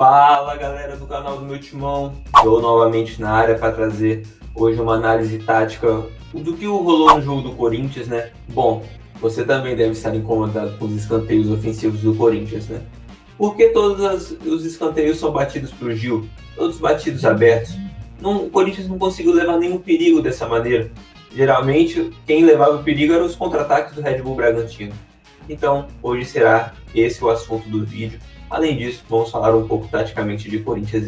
Fala galera do canal do meu timão, eu novamente na área para trazer hoje uma análise tática do que rolou no jogo do Corinthians, né? Bom, você também deve estar incomodado com os escanteios ofensivos do Corinthians, né? Porque todos os escanteios são batidos pro Gil, todos batidos abertos. O Corinthians não conseguiu levar nenhum perigo dessa maneira. Geralmente, quem levava o perigo eram os contra-ataques do Red Bull Bragantino. Então, hoje será esse o assunto do vídeo. Além disso, vamos falar um pouco taticamente de Corinthians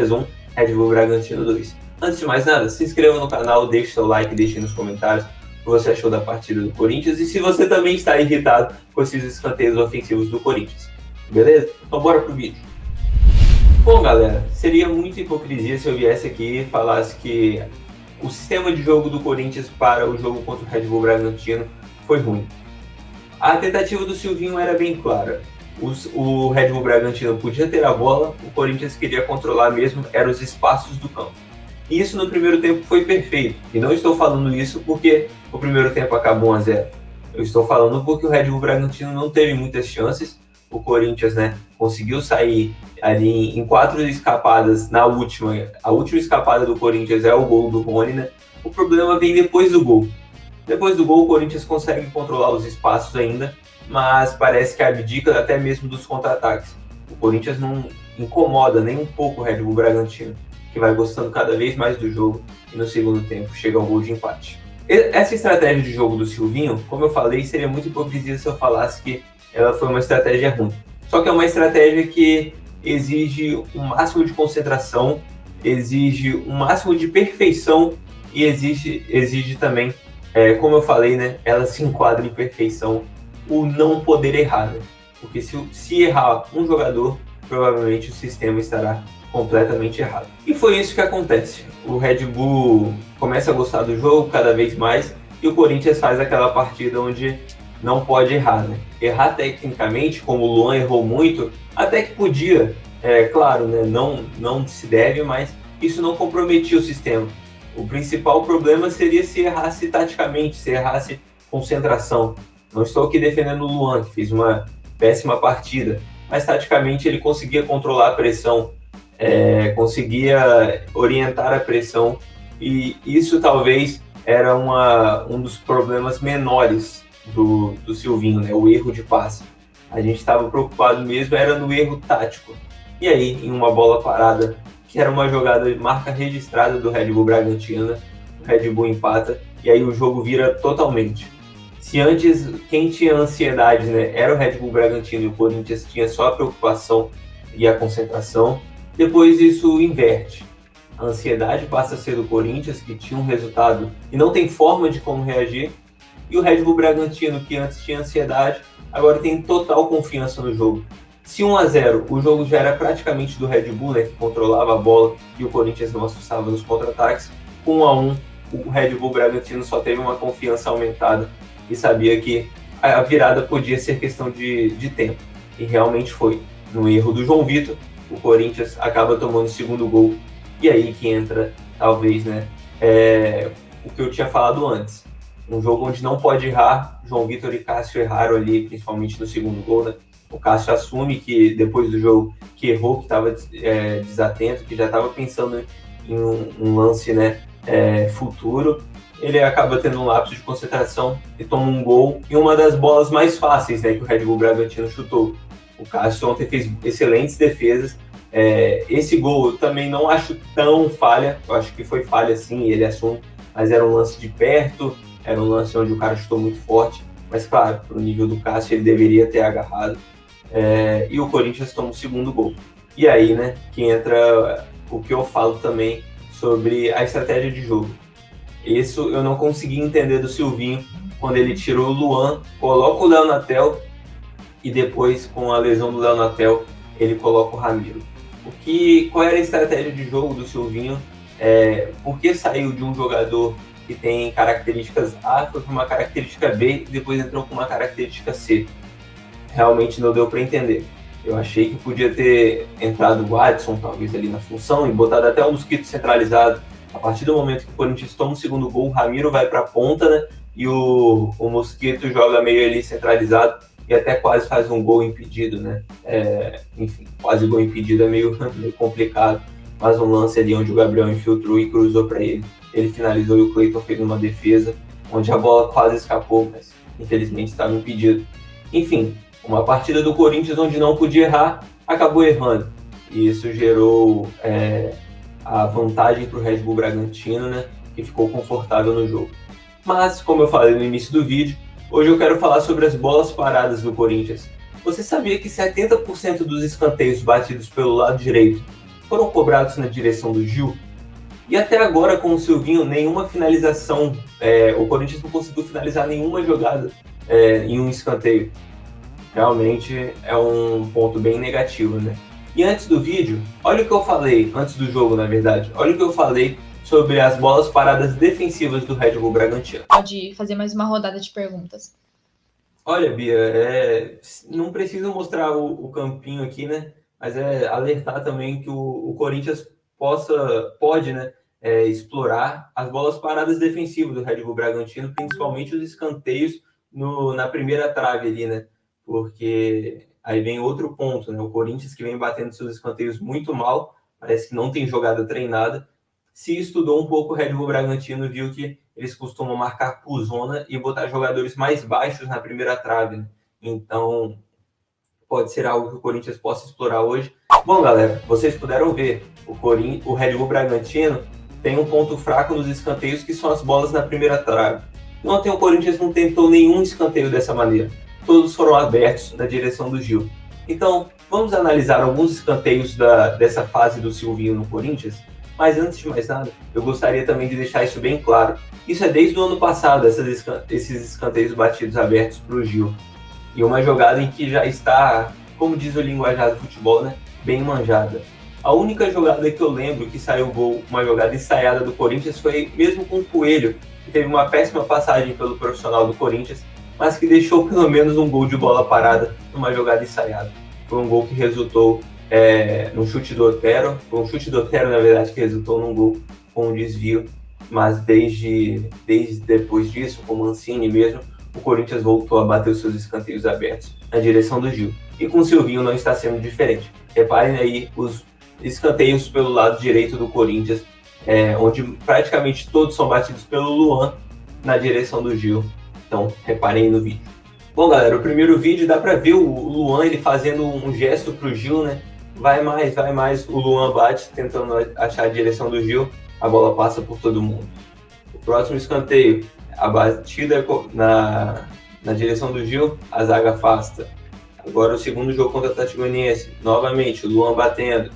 1, Red Bull Bragantino 2. Antes de mais nada, se inscreva no canal, deixe seu like, deixe nos comentários o que você achou da partida do Corinthians e se você também está irritado com esses escanteios ofensivos do Corinthians. Beleza? Então bora pro vídeo. Bom galera, seria muita hipocrisia se eu viesse aqui e falasse que o sistema de jogo do Corinthians para o jogo contra o Red Bull Bragantino foi ruim. A tentativa do Silvinho era bem clara. O Red Bull Bragantino podia ter a bola, o Corinthians queria controlar mesmo, eram os espaços do campo. E isso no primeiro tempo foi perfeito. E não estou falando isso porque o primeiro tempo acabou 1-0. Eu estou falando porque o Red Bull Bragantino não teve muitas chances. O Corinthians, conseguiu sair ali em 4 escapadas na última. A última escapada do Corinthians é o gol do Rony, né? O problema vem depois do gol. Depois do gol, o Corinthians consegue controlar os espaços ainda, mas parece que abdica até mesmo dos contra-ataques. O Corinthians não incomoda nem um pouco o Red Bull Bragantino, que vai gostando cada vez mais do jogo e no segundo tempo chega ao gol de empate. Essa estratégia de jogo do Silvinho, como eu falei, seria muito hipocrisia se eu falasse que ela foi uma estratégia ruim. Só que é uma estratégia que exige um máximo de concentração, exige um máximo de perfeição e exige também, como eu falei, ela se enquadra em perfeição o não poder errar, porque se errar um jogador, provavelmente o sistema estará completamente errado. E foi isso que acontece. O Red Bull começa a gostar do jogo cada vez mais e o Corinthians faz aquela partida onde não pode errar, Errar tecnicamente, como o Luan errou muito, até que podia, claro, não se deve, mas isso não comprometia o sistema. O principal problema seria se errasse taticamente, se errasse concentração. Não estou aqui defendendo o Luan, que fez uma péssima partida, mas taticamente ele conseguia controlar a pressão, conseguia orientar a pressão, e isso talvez era um dos problemas menores do Silvinho, o erro de passe. A gente estava preocupado mesmo, era no erro tático. E aí, em uma bola parada, que era uma jogada de marca registrada do Red Bull Bragantino, o Red Bull empata, e aí o jogo vira totalmente. Se antes quem tinha ansiedade era o Red Bull Bragantino e o Corinthians tinha só a preocupação e a concentração, depois isso inverte. A ansiedade passa a ser do Corinthians, que tinha um resultado e não tem forma de como reagir, e o Red Bull Bragantino, que antes tinha ansiedade, agora tem total confiança no jogo. Se 1-0, o jogo já era praticamente do Red Bull, que controlava a bola e o Corinthians não assustava nos contra-ataques. Com 1-1, o Red Bull Bragantino só teve uma confiança aumentada e sabia que a virada podia ser questão de tempo. E realmente foi. No erro do João Vitor, o Corinthians acaba tomando o segundo gol. E aí que entra, talvez, o que eu tinha falado antes. Um jogo onde não pode errar. João Vitor e Cássio erraram ali, principalmente no segundo gol, O Cássio assume que depois do jogo que errou, que estava desatento, que já estava pensando em um lance futuro. Ele acaba tendo um lapso de concentração e toma um gol em uma das bolas mais fáceis que o Red Bull Bragantino chutou. O Cássio ontem fez excelentes defesas. Esse gol eu também não acho tão falha, eu acho que foi falha sim, ele assume, mas era um lance de perto, era um lance onde o cara chutou muito forte, mas claro, pro nível do Cássio ele deveria ter agarrado. E o Corinthians toma o segundo gol. E aí, que entra o que eu falo também sobre a estratégia de jogo. Isso eu não consegui entender do Silvinho, quando ele tirou o Luan, coloca o Léo Natel e depois, com a lesão do Léo Natel, ele coloca o Ramiro. Qual era a estratégia de jogo do Silvinho? Por que saiu de um jogador que tem características A, foi para uma característica B e depois entrou com uma característica C? Realmente não deu para entender. Eu achei que podia ter entrado o Adson, talvez, ali na função e botado até um Mosquito centralizado. A partir do momento que o Corinthians toma o segundo gol, o Ramiro vai para a ponta, e o Mosquito joga meio ali centralizado. e até quase faz um gol impedido, né? Enfim, quase gol impedido é meio complicado, mas um lance ali onde o Gabriel infiltrou e cruzou para ele. Ele finalizou e o Cleiton fez uma defesa, onde a bola quase escapou, mas infelizmente estava impedido. Enfim, uma partida do Corinthians onde não podia errar, acabou errando. E isso gerou a vantagem para o Red Bull Bragantino, né? Que ficou confortável no jogo. Mas, como eu falei no início do vídeo, hoje eu quero falar sobre as bolas paradas do Corinthians. Você sabia que 70% dos escanteios batidos pelo lado direito foram cobrados na direção do Gil? E até agora, com o Silvinho, nenhuma finalização, o Corinthians não conseguiu finalizar nenhuma jogada em um escanteio. Realmente é um ponto bem negativo, né? E antes do vídeo, olha o que eu falei, antes do jogo, na verdade, olha o que eu falei sobre as bolas paradas defensivas do Red Bull Bragantino. Pode fazer mais uma rodada de perguntas. Olha, Bia, não preciso mostrar o campinho aqui, né? Mas alertar também que o Corinthians pode, né, explorar as bolas paradas defensivas do Red Bull Bragantino, principalmente os escanteios na primeira trave ali, né? Porque aí vem outro ponto, né? O Corinthians, que vem batendo seus escanteios muito mal, parece que não tem jogada treinada. Se estudou um pouco o Red Bull Bragantino, viu que eles costumam marcar por zona e botar jogadores mais baixos na primeira trave, né? Então, pode ser algo que o Corinthians possa explorar hoje. Bom, galera, vocês puderam ver, o Red Bull Bragantino tem um ponto fraco nos escanteios, que são as bolas na primeira trave. Ontem o Corinthians não tentou nenhum escanteio dessa maneira. Todos foram abertos na direção do Gil. Então, vamos analisar alguns escanteios dessa fase do Silvinho no Corinthians? Mas antes de mais nada, eu gostaria também de deixar isso bem claro. Isso é desde o ano passado, esses escanteios batidos abertos para o Gil. E uma jogada em que já está, como diz o linguajar do futebol, né, bem manjada. A única jogada que eu lembro que saiu gol, uma jogada ensaiada do Corinthians, foi mesmo com o Coelho, que teve uma péssima passagem pelo profissional do Corinthians, mas que deixou pelo menos um gol de bola parada numa jogada ensaiada. Foi um gol que resultou num chute do Otero, foi um chute do Otero, na verdade, que resultou num gol com um desvio, mas desde depois disso, com o Mancini mesmo, o Corinthians voltou a bater os seus escanteios abertos na direção do Gil. E com o Silvinho não está sendo diferente. Reparem aí os escanteios pelo lado direito do Corinthians, onde praticamente todos são batidos pelo Luan na direção do Gil. Então, reparem no vídeo. Bom, galera, o primeiro vídeo dá para ver o Luan ele fazendo um gesto pro Gil, né? Vai mais, o Luan bate tentando achar a direção do Gil, a bola passa por todo mundo. O próximo escanteio, a batida na direção do Gil, a zaga afasta. Agora o segundo jogo contra o Atlético Goianiense, novamente, o Luan batendo,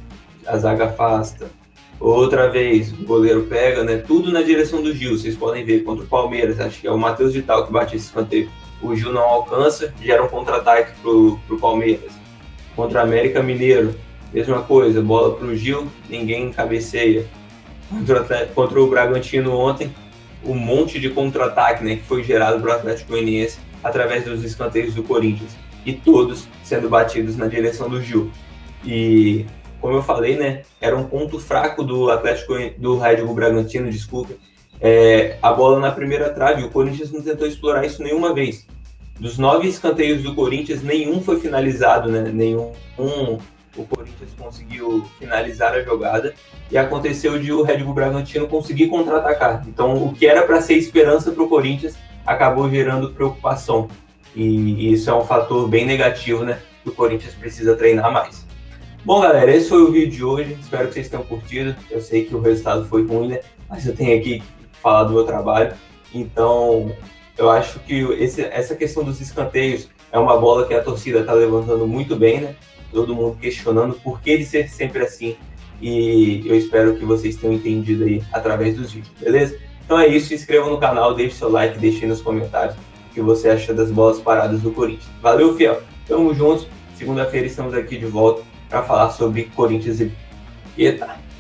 a zaga afasta. Outra vez, o goleiro pega, né? Tudo na direção do Gil, vocês podem ver, contra o Palmeiras, acho que é o Matheus Vital que bate esse escanteio. O Gil não alcança, gera um contra-ataque pro Palmeiras. Contra o América Mineiro, mesma coisa, bola pro Gil, ninguém cabeceia. Contra o Bragantino ontem, um monte de contra-ataque, né, que foi gerado pro Atlético Goianiense através dos escanteios do Corinthians. E todos sendo batidos na direção do Gil. E, como eu falei, né, era um ponto fraco do Red Bull Bragantino, desculpa, a bola na primeira trave. O Corinthians não tentou explorar isso nenhuma vez. Dos 9 escanteios do Corinthians, nenhum foi finalizado, né? O Corinthians conseguiu finalizar a jogada e aconteceu de o Red Bull Bragantino conseguir contra-atacar. Então, o que era para ser esperança para o Corinthians acabou gerando preocupação. E isso é um fator bem negativo, né? Que o Corinthians precisa treinar mais. Bom, galera, esse foi o vídeo de hoje. Espero que vocês tenham curtido. Eu sei que o resultado foi ruim, né? Mas eu tenho aqui que falar do meu trabalho. Então, eu acho que essa questão dos escanteios é uma bola que a torcida está levantando muito bem, né? Todo mundo questionando por que ele ser sempre assim. E eu espero que vocês tenham entendido aí através dos vídeos, beleza? Então é isso, se inscreva no canal, deixe seu like, deixe aí nos comentários o que você acha das bolas paradas do Corinthians. Valeu, fiel! Tamo juntos. Segunda-feira estamos aqui de volta para falar sobre Corinthians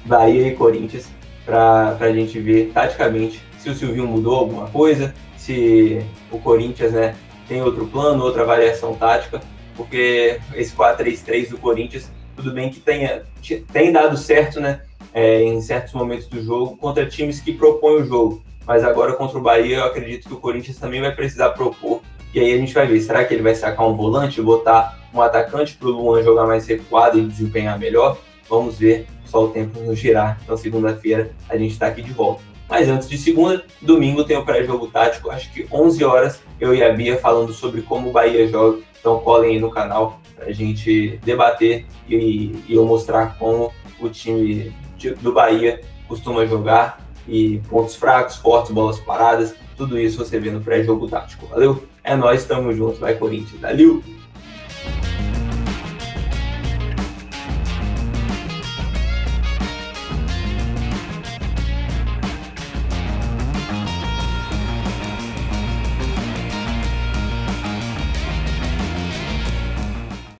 Bahia e Corinthians, para a gente ver taticamente se o Silvinho mudou alguma coisa, se o Corinthians, né, tem outro plano, outra variação tática, porque esse 4-3-3 do Corinthians, tudo bem que tem dado certo, né, em certos momentos do jogo, contra times que propõem o jogo, mas agora contra o Bahia eu acredito que o Corinthians também vai precisar propor E aí a gente vai ver, será que ele vai sacar um volante, botar um atacante para o Luan jogar mais recuado e desempenhar melhor? Vamos ver, só o tempo nos girar. Então segunda-feira a gente está aqui de volta. Mas antes de segunda, domingo tem o pré-jogo tático, acho que 11 horas, eu e a Bia falando sobre como o Bahia joga. Então colhem aí no canal para a gente debater e eu mostrar como o time do Bahia costuma jogar e pontos fracos, fortes, bolas paradas, tudo isso você vê no pré-jogo tático. Valeu? É nóis, tamo junto, vai Corinthians, valeu!